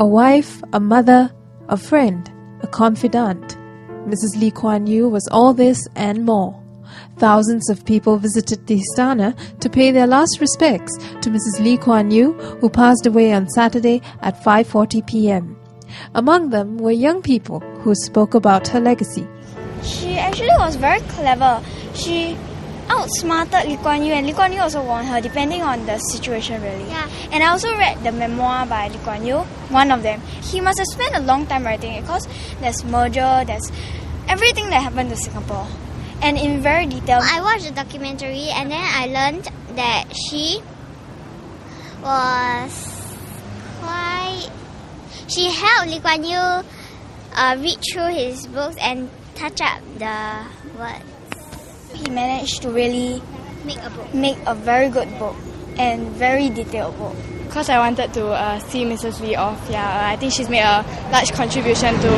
A wife, a mother, a friend, a confidant. Mrs. Lee Kuan Yew was all this and more. Thousands of people visited the Istana to pay their last respects to Mrs. Lee Kuan Yew, who passed away on Saturday at 5:40 p.m. Among them were young people who spoke about her legacy. She actually was very clever. She outsmarted Lee Kuan Yew, and Lee Kuan Yew also won her, depending on the situation, really. Yeah. And I also read the memoir by Lee Kuan Yew, one of them. He must have spent a long time writing it because there's merger, there's everything that happened to Singapore. And in very detail. I watched the documentary and then I learned that she helped Lee Kuan Yew read through his books and touch up the words. He managed to really Make a very good book and very detailed book. Because I wanted to see Mrs. Lee off. I think she's made a large contribution to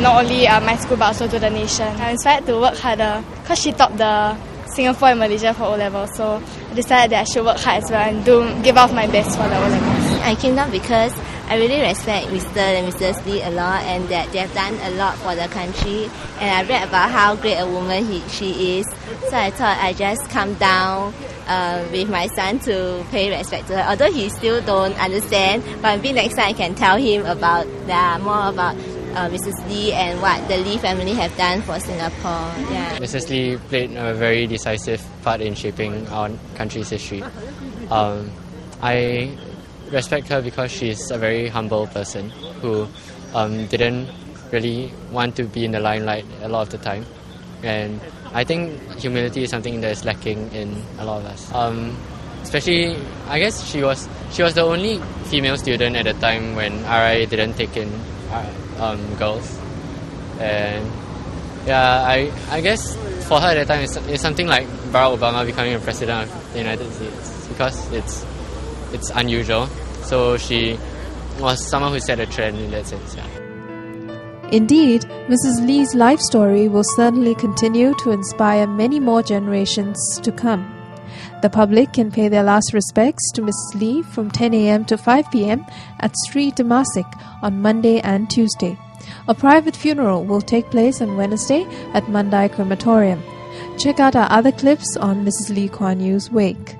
not only my school but also to the nation. I'm inspired to work harder because she topped the Singapore and Malaysia for O-level. So I decided that I should work hard as well and give out my best for the O-levels. I came down because I really respect Mr. and Mrs. Lee a lot, and that they have done a lot for the country. And I read about how great a woman she is. So I thought I'd just come down with my son to pay respect to her. Although he still don't understand, but maybe next time I can tell him more about Mrs. Lee and what the Lee family have done for Singapore. Yeah. Mrs. Lee played a very decisive part in shaping our country's history. I respect her because she's a very humble person who didn't really want to be in the limelight a lot of the time. And I think humility is something that is lacking in a lot of us. Especially, I guess she was the only female student at the time when RI didn't take in girls. And yeah, I guess for her at the time it's something like Barack Obama becoming a president of the United States, because it's unusual. So she was someone who set a trend in that sense. Yeah. Indeed, Mrs. Lee's life story will certainly continue to inspire many more generations to come. The public can pay their last respects to Mrs. Lee from 10 a.m. to 5 p.m. at Sri Temasek on Monday and Tuesday. A private funeral will take place on Wednesday at Mandai Crematorium. Check out our other clips on Mrs. Lee Kuan Yew's wake.